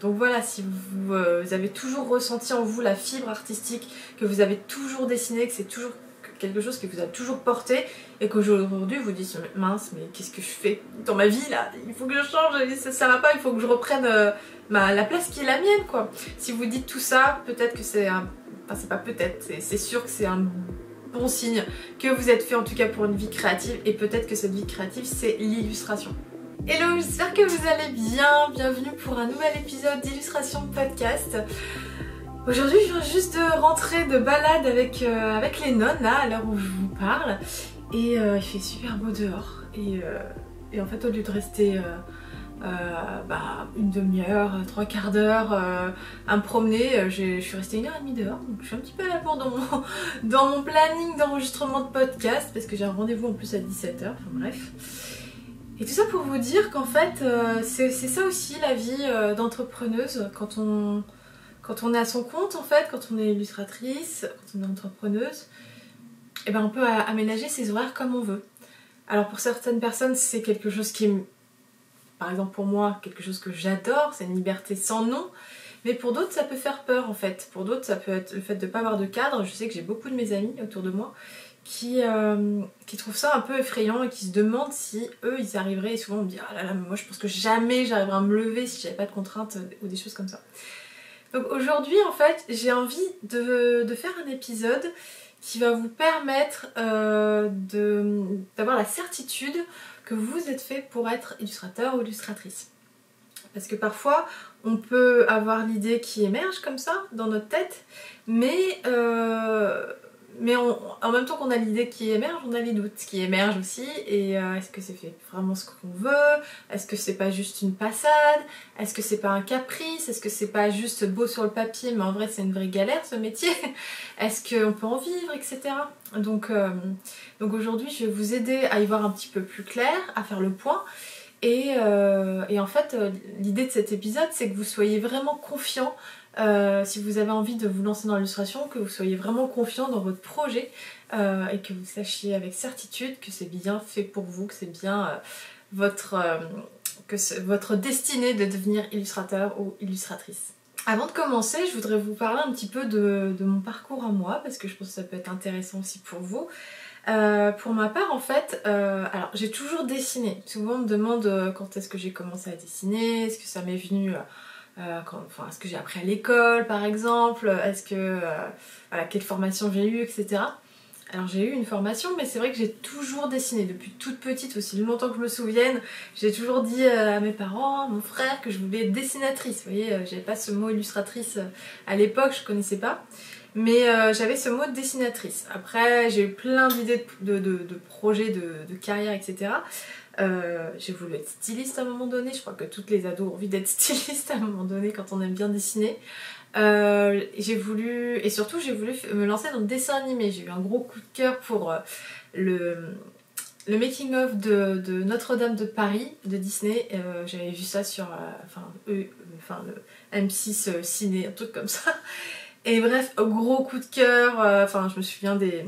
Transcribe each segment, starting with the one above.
Donc voilà, si vous avez toujours ressenti en vous la fibre artistique, que vous avez toujours dessiné, que c'est toujours quelque chose qui vous a toujours porté, et qu'aujourd'hui vous dites mince, mais qu'est-ce que je fais dans ma vie là? Il faut que je change, ça va pas, il faut que je reprenne la place qui est la mienne quoi. Si vous dites tout ça, peut-être que c'est un... Enfin c'est pas peut-être, c'est sûr que c'est un bon signe que vous êtes fait en tout cas pour une vie créative, et peut-être que cette vie créative c'est l'illustration. Hello, j'espère que vous allez bien, bienvenue pour un nouvel épisode d'Illustration Podcast. Aujourd'hui je viens juste de rentrer de balade avec les nonnes là, à l'heure où je vous parle, et il fait super beau dehors, et en fait au lieu de rester une demi-heure, trois quarts d'heure à me promener, je suis restée 1h30 dehors, donc je suis un petit peu à la bourre dans mon planning d'enregistrement de podcast, parce que j'ai un rendez-vous en plus à 17h, enfin bref. Et tout ça pour vous dire qu'en fait, c'est ça aussi la vie d'entrepreneuse, quand on est à son compte en fait, quand on est illustratrice, quand on est entrepreneuse, et ben on peut aménager ses horaires comme on veut. Alors pour certaines personnes, c'est quelque chose qui est, par exemple pour moi, quelque chose que j'adore, c'est une liberté sans nom, mais pour d'autres ça peut faire peur en fait. Pour d'autres ça peut être le fait de ne pas avoir de cadre. Je sais que j'ai beaucoup de mes amis autour de moi qui trouvent ça un peu effrayant et qui se demandent si eux ils y arriveraient, et souvent on me dit ah là là, moi je pense que jamais j'arriverais à me lever si j'avais pas de contraintes ou des choses comme ça. Donc aujourd'hui en fait j'ai envie de faire un épisode qui va vous permettre d'avoir la certitude que vous êtes fait pour être illustrateur ou illustratrice. Parce que parfois on peut avoir l'idée qui émerge comme ça dans notre tête, mais en même temps qu'on a l'idée qui émerge, on a les doutes qui émergent aussi. Et est-ce que c'est fait vraiment ce qu'on veut? Est-ce que c'est pas juste une passade? Est-ce que c'est pas un caprice? Est-ce que c'est pas juste beau sur le papier, mais en vrai c'est une vraie galère ce métier? Est-ce qu'on peut en vivre, etc. Donc aujourd'hui je vais vous aider à y voir un petit peu plus clair, à faire le point. Et en fait l'idée de cet épisode c'est que vous soyez vraiment confiant. Si vous avez envie de vous lancer dans l'illustration, que vous soyez vraiment confiant dans votre projet et que vous sachiez avec certitude que c'est bien fait pour vous, que c'est bien votre destinée de devenir illustrateur ou illustratrice. Avant de commencer, je voudrais vous parler un petit peu de mon parcours à moi, parce que je pense que ça peut être intéressant aussi pour vous. Pour ma part en fait, alors j'ai toujours dessiné. Souvent on me demande quand est-ce que j'ai commencé à dessiner, est-ce que ça m'est venu... est-ce que j'ai appris à l'école par exemple, est-ce que quelle formation j'ai eue, etc. Alors j'ai eu une formation, mais c'est vrai que j'ai toujours dessiné depuis toute petite, aussi longtemps que je me souvienne. J'ai toujours dit à mes parents, à mon frère, que je voulais être dessinatrice. Vous voyez, j'avais pas ce mot illustratrice à l'époque, je connaissais pas, mais j'avais ce mot de dessinatrice. Après j'ai eu plein d'idées de projets, de carrière, etc. J'ai voulu être styliste à un moment donné, je crois que toutes les ados ont envie d'être styliste à un moment donné quand on aime bien dessiner. J'ai voulu me lancer dans le dessin animé. J'ai eu un gros coup de cœur pour le making of de Notre-Dame de Paris de Disney. J'avais vu ça sur le M6 Ciné, un truc comme ça. Et bref, gros coup de cœur. Je me souviens des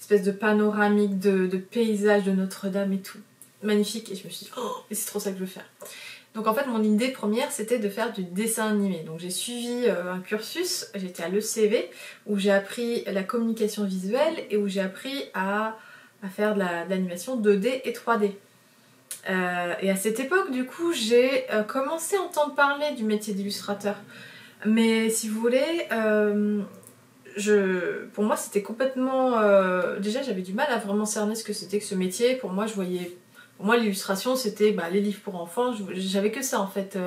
espèces de panoramiques de paysages de Notre-Dame et tout. Magnifique, et je me suis dit oh, c'est trop ça que je veux faire. Donc en fait mon idée première c'était de faire du dessin animé. Donc j'ai suivi un cursus, j'étais à l'ECV où j'ai appris la communication visuelle et où j'ai appris à faire de l'animation 2D et 3D. Et à cette époque du coup j'ai commencé à entendre parler du métier d'illustrateur. Mais si vous voulez, pour moi c'était complètement... déjà j'avais du mal à vraiment cerner ce que c'était que ce métier. Pour moi l'illustration c'était les livres pour enfants, j'avais que ça en fait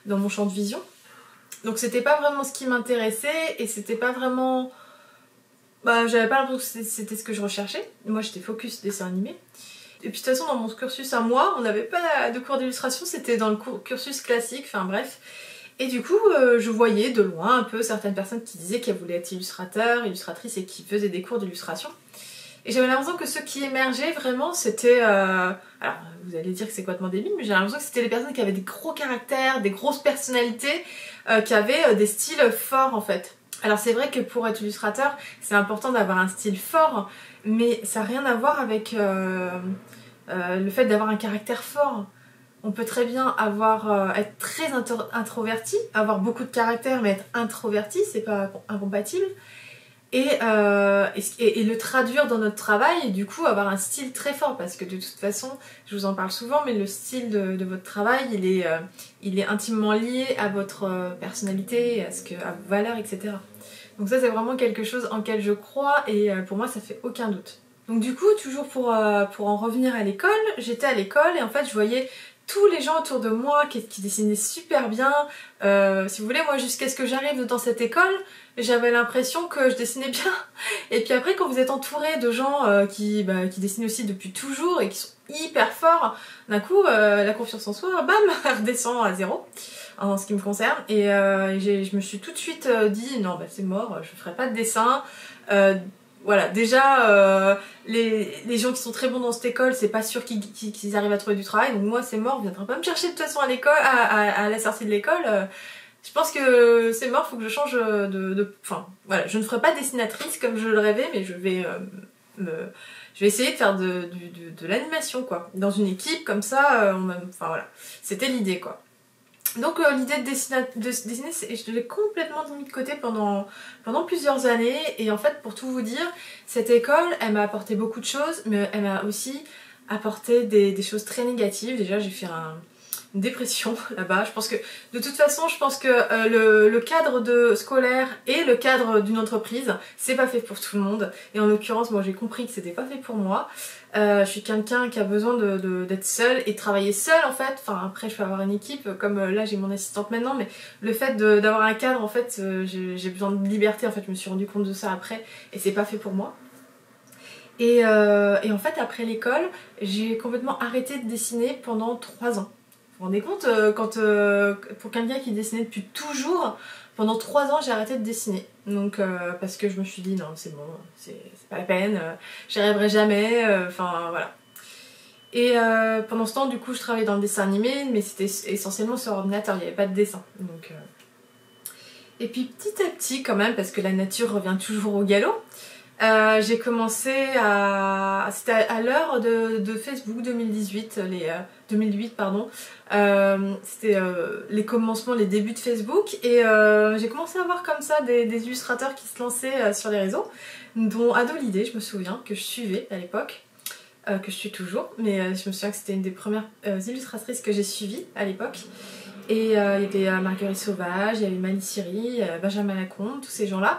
dans mon champ de vision. Donc c'était pas vraiment ce qui m'intéressait et c'était pas vraiment... j'avais pas l'impression que c'était ce que je recherchais. Moi j'étais focus dessin animé. Et puis de toute façon dans mon cursus à moi, on n'avait pas de cours d'illustration, c'était dans le cursus classique, enfin bref. Et du coup je voyais de loin un peu certaines personnes qui disaient qu'elles voulaient être illustrateurs, illustratrices et qui faisaient des cours d'illustration. Et j'avais l'impression que ceux qui émergeaient vraiment c'était... Alors vous allez dire que c'est complètement débile, mais j'ai l'impression que c'était les personnes qui avaient des gros caractères, des grosses personnalités, qui avaient des styles forts en fait. Alors c'est vrai que pour être illustrateur, c'est important d'avoir un style fort, mais ça n'a rien à voir avec le fait d'avoir un caractère fort. On peut très bien être très introverti, avoir beaucoup de caractère mais être introverti, c'est pas incompatible. Et le traduire dans notre travail et du coup avoir un style très fort parce que de toute façon, je vous en parle souvent, mais le style de votre travail il est intimement lié à votre personnalité, à vos valeurs, etc. Donc ça c'est vraiment quelque chose en lequel je crois et pour moi ça fait aucun doute. Donc du coup, toujours pour en revenir à l'école, j'étais à l'école et en fait je voyais tous les gens autour de moi qui dessinaient super bien. Si vous voulez, moi jusqu'à ce que j'arrive dans cette école, j'avais l'impression que je dessinais bien. Et puis après, quand vous êtes entouré de gens qui dessinent aussi depuis toujours et qui sont hyper forts, d'un coup, la confiance en soi, bam, elle redescend à zéro en ce qui me concerne. Et je me suis tout de suite dit, non, bah, c'est mort, je ferai pas de dessin. Voilà, déjà, les gens qui sont très bons dans cette école, c'est pas sûr qu'ils arrivent à trouver du travail. Donc moi, c'est mort, vous viendrez pas me chercher de toute façon à l'école, à la sortie de l'école. Je pense que c'est mort, faut que je change Enfin, voilà, je ne ferai pas dessinatrice comme je le rêvais, mais je vais essayer de faire de l'animation, quoi. Dans une équipe, comme ça, enfin voilà. C'était l'idée, quoi. Donc l'idée de dessiner, je l'ai complètement mis de côté pendant plusieurs années. Et en fait, pour tout vous dire, cette école, elle m'a apporté beaucoup de choses, mais elle m'a aussi apporté des choses très négatives. Déjà, j'ai fait une dépression là-bas. Je pense que, de toute façon, le cadre scolaire et le cadre d'une entreprise, c'est pas fait pour tout le monde. Et en l'occurrence, moi j'ai compris que c'était pas fait pour moi. Je suis quelqu'un qui a besoin d'être seul et de travailler seul en fait. Enfin, après, je peux avoir une équipe, comme là j'ai mon assistante maintenant, mais le fait d'avoir un cadre, en fait, j'ai besoin de liberté. En fait, je me suis rendu compte de ça après et c'est pas fait pour moi. Et en fait, après l'école, j'ai complètement arrêté de dessiner pendant 3 ans. Vous vous rendez compte, pour quelqu'un qui dessinait depuis toujours, pendant 3 ans j'ai arrêté de dessiner. Donc parce que je me suis dit non c'est bon, c'est pas la peine, j'y arriverai jamais, enfin voilà. Et pendant ce temps du coup je travaillais dans le dessin animé, mais c'était essentiellement sur ordinateur, il n'y avait pas de dessin. Donc, Et puis petit à petit quand même, parce que la nature revient toujours au galop, j'ai commencé c'était à l'heure de Facebook 2018, 2008 pardon. C'était les commencements, les débuts de Facebook et j'ai commencé à voir comme ça des illustrateurs qui se lançaient sur les réseaux, dont Adolidé, je me souviens, que je suivais à l'époque, que je suis toujours, mais je me souviens que c'était une des premières illustratrices que j'ai suivies à l'époque. Et il y avait Marguerite Sauvage, il y avait Mali Siri, Benjamin Lacombe, tous ces gens-là.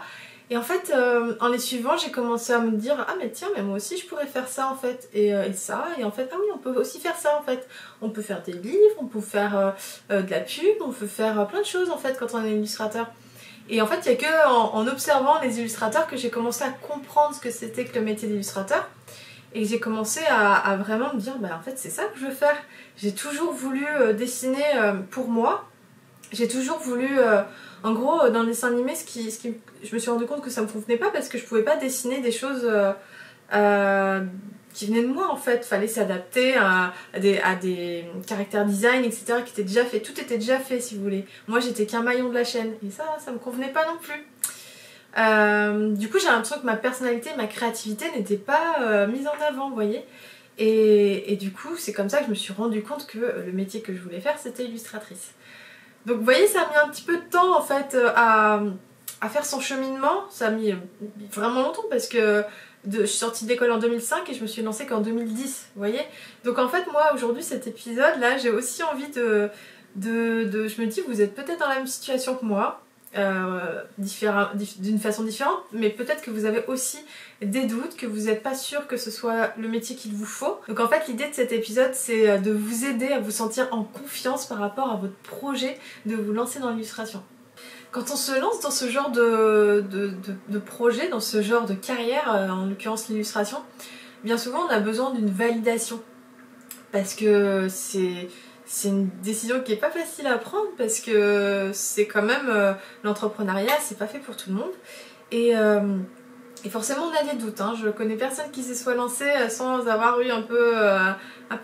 Et en fait, en les suivant, j'ai commencé à me dire ah mais tiens, mais moi aussi je pourrais faire ça en fait, et ça, et en fait ah oui, on peut aussi faire ça en fait. On peut faire des livres, on peut faire de la pub, on peut faire plein de choses en fait quand on est illustrateur. Et en fait, il n'y a que en observant les illustrateurs que j'ai commencé à comprendre ce que c'était que le métier d'illustrateur. Et j'ai commencé à vraiment me dire bah en fait c'est ça que je veux faire. J'ai toujours voulu dessiner pour moi. J'ai toujours voulu, en gros, dans le dessin animé, je me suis rendu compte que ça me convenait pas parce que je pouvais pas dessiner des choses qui venaient de moi en fait. Fallait s'adapter à des caractères design, etc. qui étaient déjà faits. Tout était déjà fait si vous voulez. Moi j'étais qu'un maillon de la chaîne et ça me convenait pas non plus. Du coup j'ai l'impression que ma personnalité, ma créativité n'était pas mise en avant, vous voyez. Et du coup c'est comme ça que je me suis rendu compte que le métier que je voulais faire c'était illustratrice. Donc vous voyez, ça a mis un petit peu de temps en fait à faire son cheminement. Ça a mis vraiment longtemps parce que je suis sortie d'école en 2005 et je me suis lancée qu'en 2010, vous voyez. Donc en fait moi aujourd'hui cet épisode là j'ai aussi envie je me dis vous êtes peut-être dans la même situation que moi, d'une façon différente, mais peut-être que vous avez aussi des doutes, que vous n'êtes pas sûr que ce soit le métier qu'il vous faut. Donc en fait l'idée de cet épisode c'est de vous aider à vous sentir en confiance par rapport à votre projet de vous lancer dans l'illustration. Quand on se lance dans ce genre de projet, dans ce genre de carrière, en l'occurrence l'illustration, bien souvent on a besoin d'une validation parce que c'est une décision qui est pas facile à prendre parce que c'est quand même l'entrepreneuriat, c'est pas fait pour tout le monde et forcément on a des doutes, hein. Je connais personne qui s'est soit lancé sans avoir eu un peu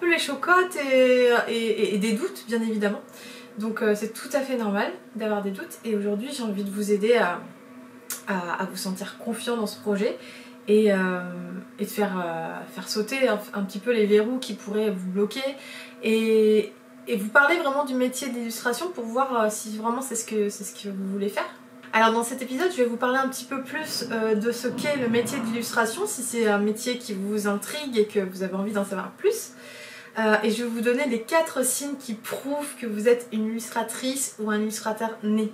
les chocottes et des doutes bien évidemment. Donc c'est tout à fait normal d'avoir des doutes et aujourd'hui j'ai envie de vous aider à vous sentir confiant dans ce projet et de faire sauter un petit peu les verrous qui pourraient vous bloquer et et vous parler vraiment du métier d'illustration pour voir si vraiment c'est ce que vous voulez faire. Alors dans cet épisode, je vais vous parler un petit peu plus de ce qu'est le métier d'illustration, si c'est un métier qui vous intrigue et que vous avez envie d'en savoir plus. Et je vais vous donner les 4 signes qui prouvent que vous êtes une illustratrice ou un illustrateur né.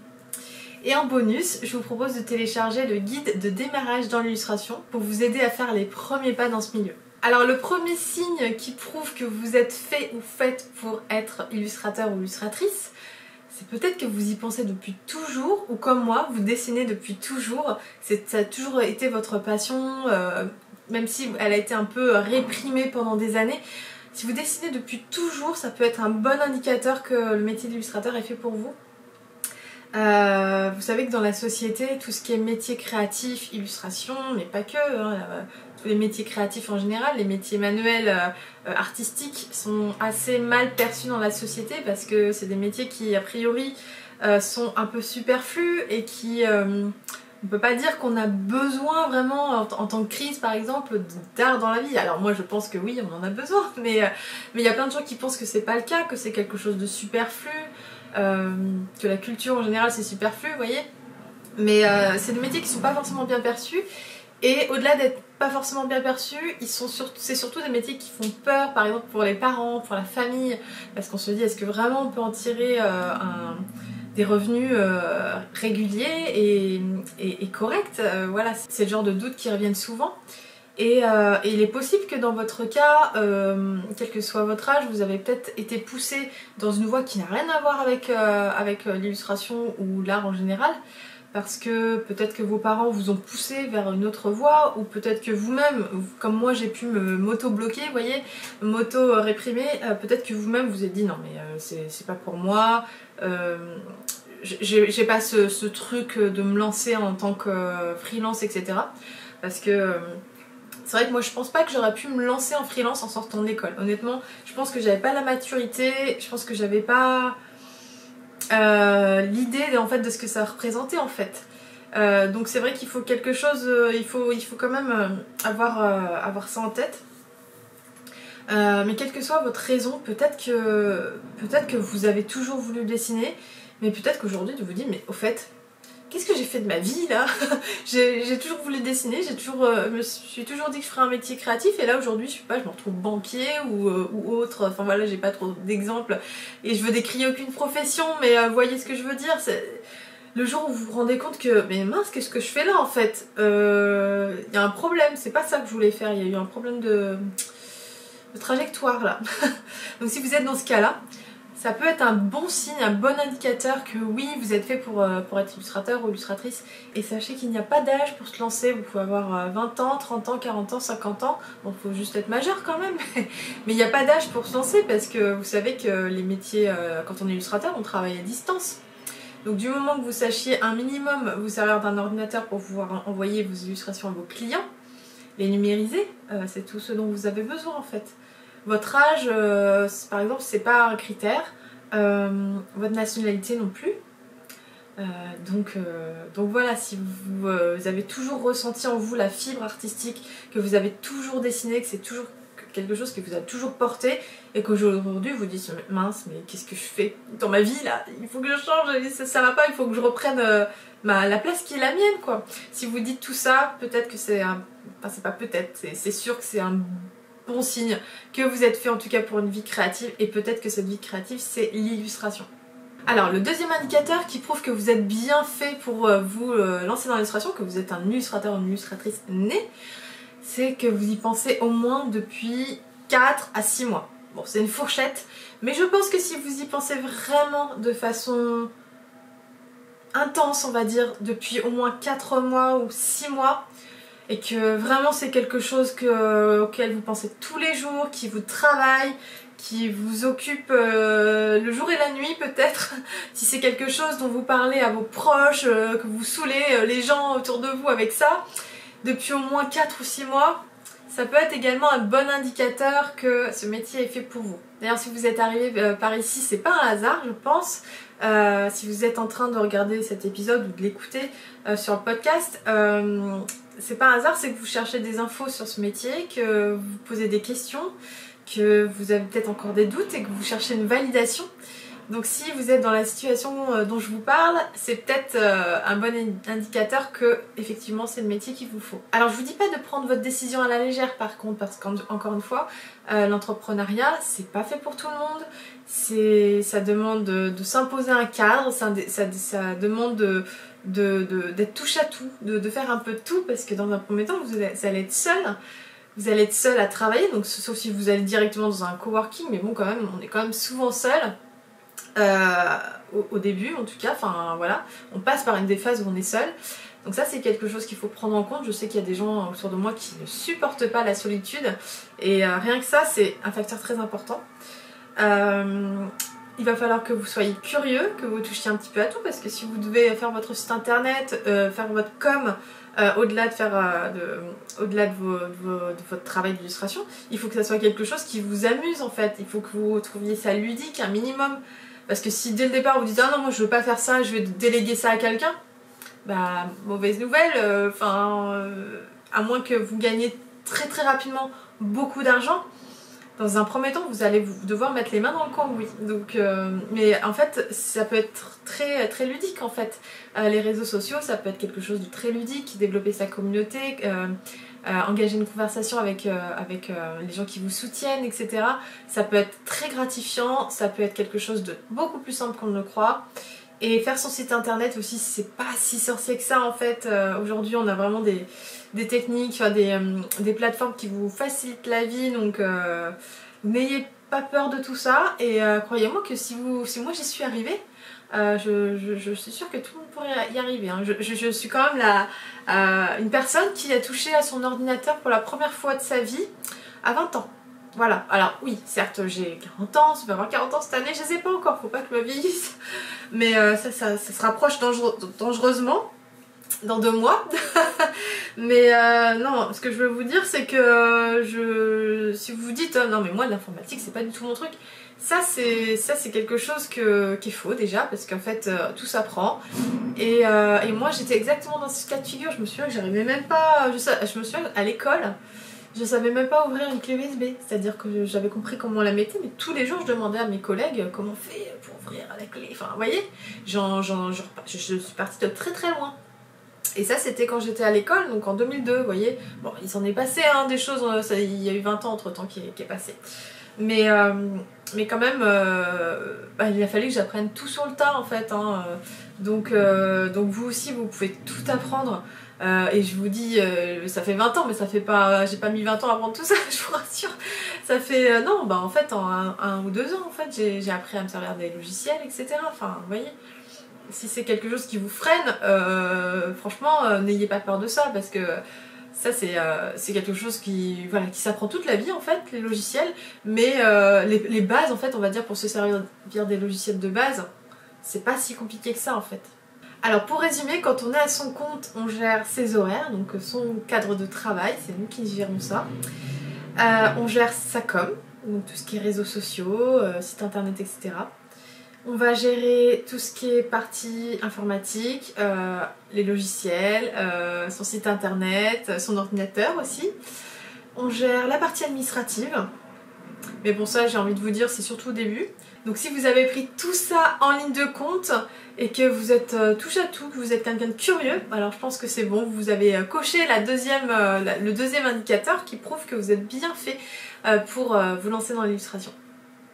Et en bonus, je vous propose de télécharger le guide de démarrage dans l'illustration pour vous aider à faire les premiers pas dans ce milieu. Alors le premier signe qui prouve que vous êtes fait ou faite pour être illustrateur ou illustratrice, c'est peut-être que vous y pensez depuis toujours, ou comme moi, vous dessinez depuis toujours, ça a toujours été votre passion, même si elle a été un peu réprimée pendant des années. Si vous dessinez depuis toujours, ça peut être un bon indicateur que le métier d'illustrateur est fait pour vous. Vous savez que dans la société, tout ce qui est métier créatif, illustration, mais pas que, hein, tous les métiers créatifs en général, les métiers manuels, artistiques sont assez mal perçus dans la société parce que c'est des métiers qui a priori sont un peu superflus et qui... on peut pas dire qu'on a besoin vraiment en tant que crise par exemple d'art dans la vie. Alors moi je pense que oui, on en a besoin, mais il y a plein de gens qui pensent que c'est pas le cas, que c'est quelque chose de superflu. Que la culture en général c'est superflu, vous voyez, mais c'est des métiers qui sont pas forcément bien perçus, et au-delà d'être pas forcément bien perçus, c'est surtout des métiers qui font peur, par exemple pour les parents, pour la famille, parce qu'on se dit est-ce que vraiment on peut en tirer des revenus réguliers et corrects, voilà, c'est le genre de doutes qui reviennent souvent. Et il est possible que dans votre cas, quel que soit votre âge, vous avez peut-être été poussé dans une voie qui n'a rien à voir avec l'illustration ou l'art en général, parce que peut-être que vos parents vous ont poussé vers une autre voie, ou peut-être que vous-même, comme moi j'ai pu me m'auto-bloquer, vous voyez, m'auto-réprimer, peut-être que vous-même vous êtes dit non mais c'est pas pour moi, j'ai pas ce truc de me lancer en tant que freelance, etc. Parce que... c'est vrai que moi je pense pas que j'aurais pu me lancer en freelance en sortant de l'école. Honnêtement, je pense que j'avais pas la maturité, je pense que j'avais pas l'idée en fait de ce que ça représentait en fait. Donc c'est vrai qu'il faut quelque chose, il faut quand même avoir ça en tête. Mais quelle que soit votre raison, peut-être que vous avez toujours voulu dessiner, mais peut-être qu'aujourd'hui vous vous dites mais au fait, qu'est-ce que j'ai fait de ma vie là? J'ai toujours voulu dessiner, je me suis toujours dit que je ferais un métier créatif, et là aujourd'hui je sais pas, je me retrouve banquier ou autre, enfin voilà, j'ai pas trop d'exemples et je veux décrier aucune profession, mais vous voyez ce que je veux dire, c'est le jour où vous vous rendez compte que mais mince, qu'est-ce que je fais là en fait, y a un problème, c'est pas ça que je voulais faire, il y a eu un problème de trajectoire là. Donc si vous êtes dans ce cas là, ça peut être un bon signe, un bon indicateur que oui, vous êtes fait pour être illustrateur ou illustratrice. Et sachez qu'il n'y a pas d'âge pour se lancer. Vous pouvez avoir 20 ans, 30 ans, 40 ans, 50 ans. Bon, il faut juste être majeur quand même. Mais il n'y a pas d'âge pour se lancer parce que vous savez que les métiers, quand on est illustrateur, on travaille à distance. Donc du moment que vous sachiez un minimum vous servir d'un ordinateur pour pouvoir envoyer vos illustrations à vos clients, les numériser, c'est tout ce dont vous avez besoin en fait. Votre âge, par exemple, c'est pas un critère, votre nationalité non plus. Donc voilà, si vous avez toujours ressenti en vous la fibre artistique, que vous avez toujours dessiné, que c'est toujours quelque chose que vous avez toujours porté, et qu'aujourd'hui vous dites mince, mais qu'est-ce que je fais dans ma vie là, il faut que je change, ça va pas, il faut que je reprenne la place qui est la mienne quoi. Si vous dites tout ça, peut-être que c'est un... enfin c'est pas peut-être, c'est sûr que c'est un bon signe que vous êtes fait en tout cas pour une vie créative, et peut-être que cette vie créative c'est l'illustration. Alors le deuxième indicateur qui prouve que vous êtes bien fait pour vous lancer dans l'illustration, que vous êtes un illustrateur ou une illustratrice née, c'est que vous y pensez au moins depuis 4 à 6 mois. Bon, c'est une fourchette, mais je pense que si vous y pensez vraiment de façon intense, on va dire, depuis au moins 4 mois ou 6 mois, et que vraiment c'est quelque chose auquel vous pensez tous les jours, qui vous travaille, qui vous occupe le jour et la nuit peut-être, si c'est quelque chose dont vous parlez à vos proches, que vous saoulez les gens autour de vous avec ça, depuis au moins 4 ou 6 mois, ça peut être également un bon indicateur que ce métier est fait pour vous. D'ailleurs, si vous êtes arrivé par ici, c'est pas un hasard, je pense. Si vous êtes en train de regarder cet épisode ou de l'écouter sur le podcast, c'est pas un hasard, c'est que vous cherchez des infos sur ce métier, que vous posez des questions, que vous avez peut-être encore des doutes et que vous cherchez une validation. Donc si vous êtes dans la situation dont je vous parle, c'est peut-être un bon indicateur que effectivement c'est le métier qu'il vous faut. Alors je vous dis pas de prendre votre décision à la légère par contre, parce qu'encore une fois, l'entrepreneuriat c'est pas fait pour tout le monde. Ça demande de s'imposer un cadre, ça demande d'être touche à tout, de faire un peu de tout, parce que dans un premier temps vous allez être seul. Vous allez être seul à travailler, donc sauf si vous allez directement dans un coworking, mais bon quand même, on est quand même souvent seul. Au début en tout cas, enfin voilà, on passe par une des phases où on est seul, donc ça c'est quelque chose qu'il faut prendre en compte. Je sais qu'il y a des gens autour de moi qui ne supportent pas la solitude et rien que ça c'est un facteur très important. Il va falloir que vous soyez curieux, que vous touchiez un petit peu à tout, parce que si vous devez faire votre site internet, faire votre com, au-delà de votre travail d'illustration, il faut que ça soit quelque chose qui vous amuse en fait, il faut que vous trouviez ça ludique un minimum. Parce que si dès le départ vous dites ah non moi je veux pas faire ça, je vais déléguer ça à quelqu'un, bah mauvaise nouvelle, à moins que vous gagnez très très rapidement beaucoup d'argent, dans un premier temps vous allez devoir mettre les mains dans le cambouis. Donc, mais en fait ça peut être très très ludique en fait. Les réseaux sociaux ça peut être quelque chose de très ludique, développer sa communauté, engager une conversation avec les gens qui vous soutiennent, etc. Ça peut être très gratifiant, ça peut être quelque chose de beaucoup plus simple qu'on ne le croit. Et faire son site internet aussi, c'est pas si sorcier que ça en fait. Aujourd'hui on a vraiment des techniques, des plateformes qui vous facilitent la vie, donc n'ayez pas peur de tout ça. Et croyez-moi que si moi j'y suis arrivée, je suis sûre que tout le monde pourrait y arriver. Hein. Je suis quand même une personne qui a touché à son ordinateur pour la première fois de sa vie à 20 ans. Voilà, alors oui, certes j'ai 40 ans, je vais avoir 40 ans cette année, je sais pas encore, faut pas que je me vieillisse. Mais ça se rapproche dangereusement dans 2 mois. Mais non, ce que je veux vous dire c'est que si vous vous dites non mais moi l'informatique c'est pas du tout mon truc, ça c'est quelque chose qui est faux déjà, parce qu'en fait tout s'apprend. Et moi j'étais exactement dans ce cas de figure. Je me souviens que j'arrivais même pas, je me souviens à l'école je savais même pas ouvrir une clé USB, c'est-à-dire que j'avais compris comment on la mettait, mais tous les jours je demandais à mes collègues comment on fait pour ouvrir la clé. Enfin vous voyez, je suis partie de très très loin. Et ça c'était quand j'étais à l'école, donc en 2002, vous voyez. Bon, il s'en est passé hein, des choses, il y a eu 20 ans entre temps qui est passé. Mais quand même, il a fallu que j'apprenne tout sur le tas en fait. Hein. Donc vous aussi, vous pouvez tout apprendre. Et je vous dis, ça fait 20 ans, mais ça fait pas, j'ai pas mis 20 ans à apprendre tout ça, je vous rassure. Ça fait, non, en fait, en 1 ou 2 ans, en fait, j'ai appris à me servir des logiciels, etc. Enfin, vous voyez. Si c'est quelque chose qui vous freine, franchement, n'ayez pas peur de ça, parce que ça c'est quelque chose qui s'apprend toute la vie en fait, les logiciels, mais les bases en fait, on va dire, pour se servir des logiciels de base, c'est pas si compliqué que ça en fait. Alors pour résumer, quand on est à son compte, on gère ses horaires, donc son cadre de travail, c'est nous qui gérons ça. On gère sa com, donc tout ce qui est réseaux sociaux, site internet, etc. On va gérer tout ce qui est partie informatique, les logiciels, son site internet, son ordinateur aussi. On gère la partie administrative. Mais bon, ça, j'ai envie de vous dire, c'est surtout au début. Donc si vous avez pris tout ça en ligne de compte et que vous êtes touche à tout, que vous êtes quelqu'un de curieux, alors je pense que c'est bon, vous avez coché le deuxième indicateur qui prouve que vous êtes bien fait pour vous lancer dans l'illustration.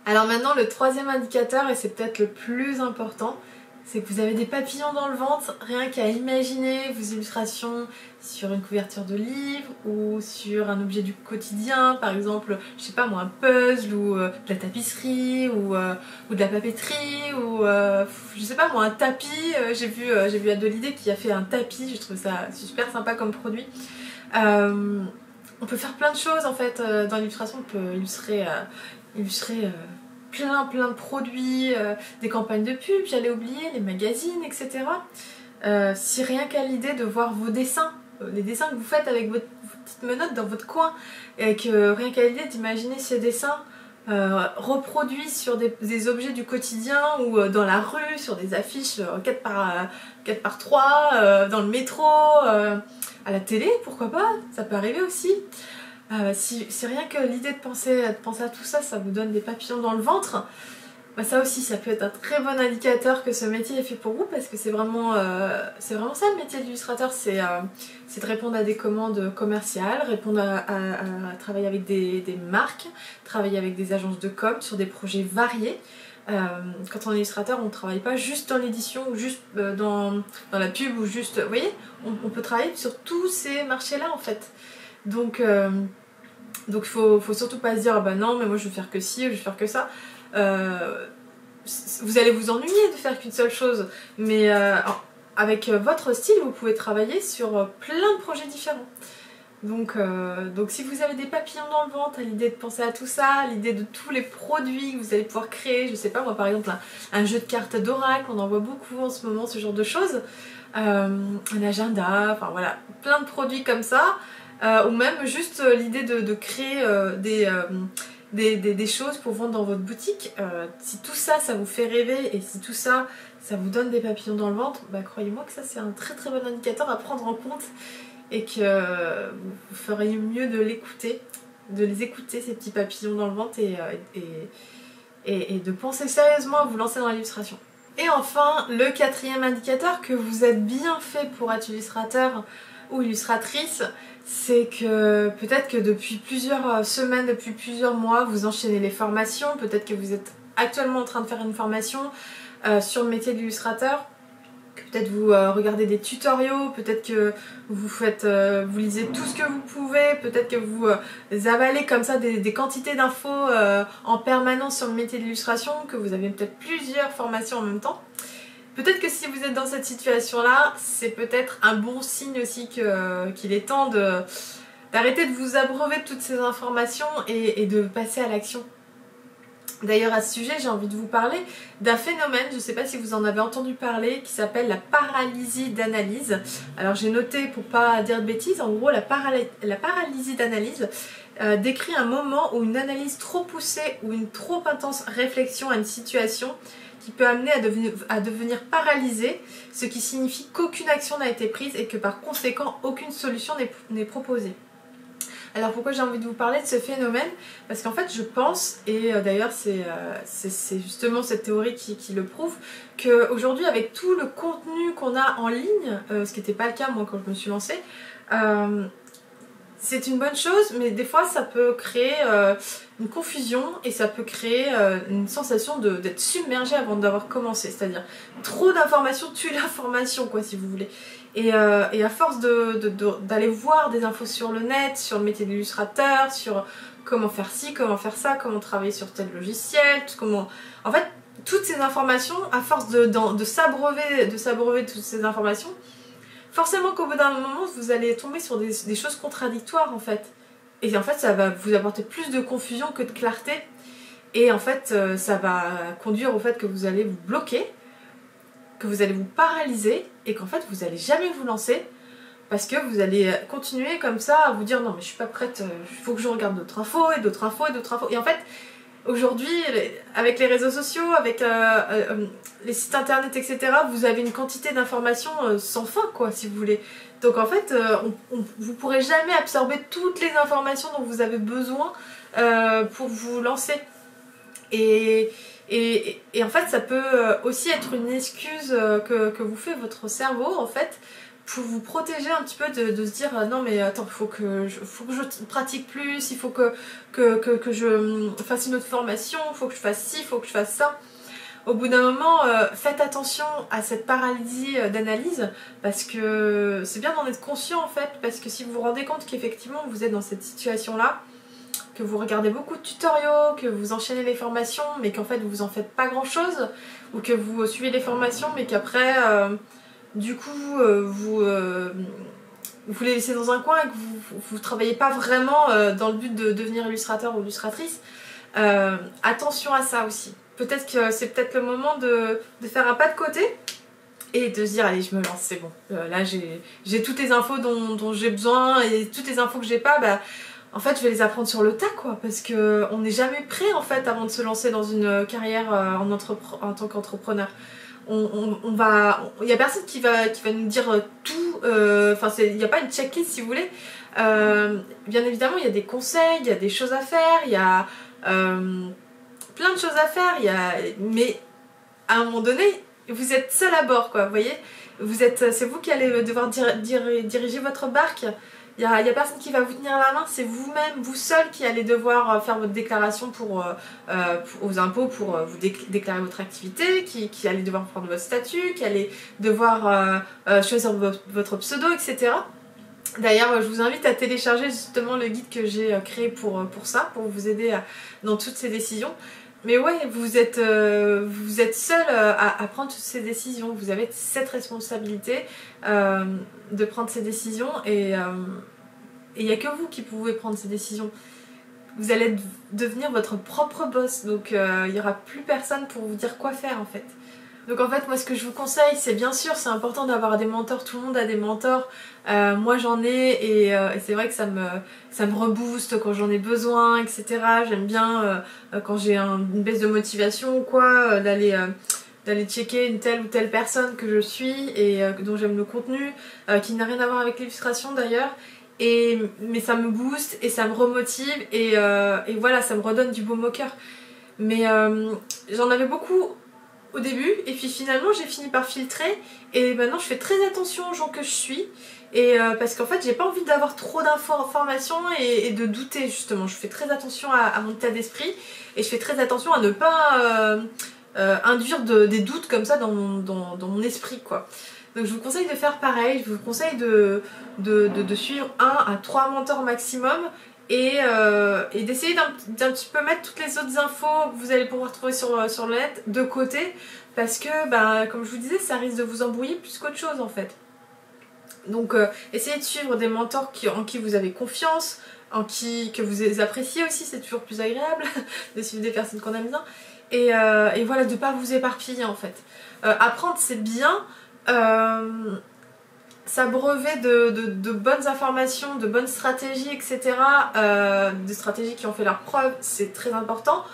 Alors maintenant, le troisième indicateur, et c'est peut-être le plus important, c'est que vous avez des papillons dans le ventre, rien qu'à imaginer vos illustrations sur une couverture de livre ou sur un objet du quotidien, par exemple, je sais pas moi, un puzzle ou de la tapisserie ou de la papeterie ou je sais pas moi, un tapis. J'ai vu Adolidé qui a fait un tapis, je trouve ça super sympa comme produit. On peut faire plein de choses en fait dans l'illustration, on peut illustrer plein de produits, des campagnes de pub, j'allais oublier, les magazines, etc. Si rien qu'à l'idée de voir vos dessins, les dessins que vous faites avec vos petites menottes dans votre coin, et que rien qu'à l'idée d'imaginer ces dessins reproduits sur des objets du quotidien ou dans la rue, sur des affiches 4x3, dans le métro, à la télé, pourquoi pas, ça peut arriver aussi. Si rien que l'idée de penser à tout ça, ça vous donne des papillons dans le ventre, bah ça aussi, ça peut être un très bon indicateur que ce métier est fait pour vous, parce que c'est vraiment ça le métier d'illustrateur, c'est de répondre à des commandes commerciales, répondre à travailler avec des marques, travailler avec des agences de com sur des projets variés. Quand on est illustrateur, on ne travaille pas juste dans l'édition ou juste dans la pub ou juste... Vous voyez, on peut travailler sur tous ces marchés-là en fait. Donc faut surtout pas se dire ah bah non mais moi je vais faire que ci, je vais faire que ça. Vous allez vous ennuyer de faire qu'une seule chose, mais avec votre style vous pouvez travailler sur plein de projets différents. Donc si vous avez des papillons dans le ventre à l'idée de penser à tout ça, à l'idée de tous les produits que vous allez pouvoir créer, je sais pas moi par exemple un jeu de cartes d'oracle, on en voit beaucoup en ce moment, ce genre de choses, un agenda, enfin voilà, plein de produits comme ça, ou même juste l'idée de créer des choses pour vendre dans votre boutique. Si tout ça, ça vous fait rêver et si tout ça, ça vous donne des papillons dans le ventre, bah croyez-moi que ça c'est un très très bon indicateur à prendre en compte et que vous feriez mieux de l'écouter, de les écouter ces petits papillons dans le ventre et de penser sérieusement à vous lancer dans l'illustration. Et enfin, le 4e indicateur que vous êtes bien fait pour être illustrateur ou illustratrice, c'est que peut-être que depuis plusieurs semaines, depuis plusieurs mois, vous enchaînez les formations, peut-être que vous êtes actuellement en train de faire une formation sur le métier d'illustrateur. Peut-être vous regardez des tutoriaux, peut-être que vous lisez tout ce que vous pouvez, peut-être que vous avalez comme ça des quantités d'infos en permanence sur le métier d'illustration, que vous avez peut-être plusieurs formations en même temps. Peut-être que si vous êtes dans cette situation-là, c'est peut-être un bon signe aussi qu'il est temps d'arrêter de vous abreuver de toutes ces informations et de passer à l'action. D'ailleurs à ce sujet j'ai envie de vous parler d'un phénomène, je ne sais pas si vous en avez entendu parler, qui s'appelle la paralysie d'analyse. Alors j'ai noté pour pas dire de bêtises, en gros la paralysie d'analyse décrit un moment où une analyse trop poussée ou une trop intense réflexion à une situation qui peut amener à devenir paralysée, ce qui signifie qu'aucune action n'a été prise et que par conséquent aucune solution n'est proposée. Alors pourquoi j'ai envie de vous parler de ce phénomène? Parce qu'en fait je pense, et d'ailleurs c'est justement cette théorie qui le prouve, qu'aujourd'hui avec tout le contenu qu'on a en ligne, ce qui n'était pas le cas moi quand je me suis lancée, c'est une bonne chose, mais des fois ça peut créer une confusion et ça peut créer une sensation d'être submergé avant d'avoir commencé. C'est-à-dire trop d'informations tue l'information quoi si vous voulez. Et à force d'aller voir des infos sur le net, sur le métier d'illustrateur, sur comment faire ci, comment faire ça, comment travailler sur tel logiciel, comment... En fait, toutes ces informations, à force de s'abreuver de toutes ces informations, forcément qu'au bout d'un moment, vous allez tomber sur des choses contradictoires en fait. Et en fait, ça va vous apporter plus de confusion que de clarté. Et en fait, ça va conduire au fait que vous allez vous bloquer, que vous allez vous paralyser et qu'en fait vous n'allez jamais vous lancer parce que vous allez continuer comme ça à vous dire non mais je suis pas prête, il faut que je regarde d'autres infos et d'autres infos et d'autres infos. Et en fait aujourd'hui avec les réseaux sociaux, avec les sites internet etc, vous avez une quantité d'informations sans fin quoi si vous voulez. Donc en fait vous pourrez jamais absorber toutes les informations dont vous avez besoin pour vous lancer. Et en fait ça peut aussi être une excuse que vous fait votre cerveau en fait pour vous protéger un petit peu de se dire non mais attends faut que je pratique plus, il faut que je fasse une autre formation, il faut que je fasse ci, il faut que je fasse ça. Au bout d'un moment faites attention à cette paralysie d'analyse parce que c'est bien d'en être conscient en fait, parce que si vous vous rendez compte qu'effectivement vous êtes dans cette situation là, que vous regardez beaucoup de tutoriaux, que vous enchaînez les formations mais qu'en fait vous en faites pas grand chose, ou que vous suivez les formations mais qu'après du coup vous les laissez dans un coin et que vous travaillez pas vraiment dans le but de devenir illustrateur ou illustratrice, attention à ça aussi. Peut-être que c'est peut-être le moment de faire un pas de côté et de se dire allez je me lance, c'est bon, là j'ai toutes les infos dont j'ai besoin et toutes les infos que j'ai pas, bah en fait je vais les apprendre sur le tas quoi, parce que on n'est jamais prêt en fait avant de se lancer dans une carrière en tant qu'entrepreneur. il y a personne qui va nous dire tout, enfin il n'y a pas une checklist si vous voulez. Bien évidemment il y a des conseils, il y a des choses à faire, il y a plein de choses à faire, mais à un moment donné vous êtes seul à bord quoi, vous voyez, c'est vous qui allez devoir diriger votre barque. Il n'y a personne qui va vous tenir la main, c'est vous-même, vous seul qui allez devoir faire votre déclaration aux impôts pour vous déclarer votre activité, qui allez devoir prendre votre statut, qui allez devoir choisir votre pseudo, etc. D'ailleurs, je vous invite à télécharger justement le guide que j'ai créé pour ça, pour vous aider dans toutes ces décisions. Mais ouais, vous êtes seul à prendre toutes ces décisions. Vous avez cette responsabilité de prendre ces décisions et il n'y a que vous qui pouvez prendre ces décisions. Vous allez devenir votre propre boss, donc il n'y aura plus personne pour vous dire quoi faire en fait. Donc en fait moi ce que je vous conseille c'est bien sûr c'est important d'avoir des mentors, tout le monde a des mentors, moi j'en ai et c'est vrai que ça me rebooste quand j'en ai besoin etc. J'aime bien quand j'ai une baisse de motivation ou quoi d'aller checker une telle ou telle personne que je suis et dont j'aime le contenu, qui n'a rien à voir avec l'illustration d'ailleurs. Mais ça me booste et ça me remotive et voilà ça me redonne du baume au cœur. Mais j'en avais beaucoup au début et puis finalement j'ai fini par filtrer et maintenant je fais très attention aux gens que je suis et parce qu'en fait j'ai pas envie d'avoir trop d'informations et de douter justement. Je fais très attention à mon état d'esprit et je fais très attention à ne pas induire des doutes comme ça dans mon esprit quoi. Donc je vous conseille de faire pareil, je vous conseille de suivre 1 à 3 mentors maximum et d'essayer d'un petit peu mettre toutes les autres infos que vous allez pouvoir trouver sur le net de côté parce que comme je vous disais ça risque de vous embrouiller plus qu'autre chose en fait. Donc essayez de suivre des mentors en qui vous avez confiance, que vous appréciez aussi, c'est toujours plus agréable de suivre des personnes qu'on aime bien et voilà de pas vous éparpiller en fait. Apprendre c'est bien. S'abreuver de bonnes informations, de bonnes stratégies, etc. De stratégies qui ont fait leur preuve, c'est très important.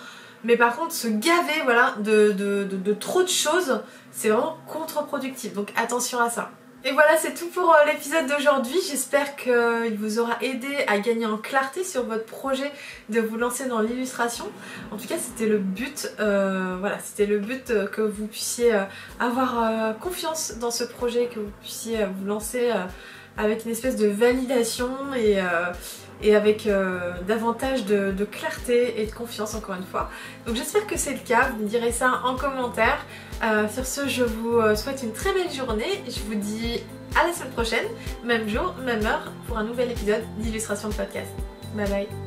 Mais par contre, se gaver voilà, de trop de choses, c'est vraiment contre-productif. Donc attention à ça. Et voilà, c'est tout pour l'épisode d'aujourd'hui. J'espère qu'il vous aura aidé à gagner en clarté sur votre projet de vous lancer dans l'illustration. En tout cas, c'était le but, voilà, c'était le but que vous puissiez avoir confiance dans ce projet, que vous puissiez vous lancer avec une espèce de validation et avec davantage de clarté et de confiance encore une fois. Donc j'espère que c'est le cas, vous me direz ça en commentaire. Sur ce, je vous souhaite une très belle journée et je vous dis à la semaine prochaine, même jour, même heure, pour un nouvel épisode d'Illustration de Podcast. Bye bye.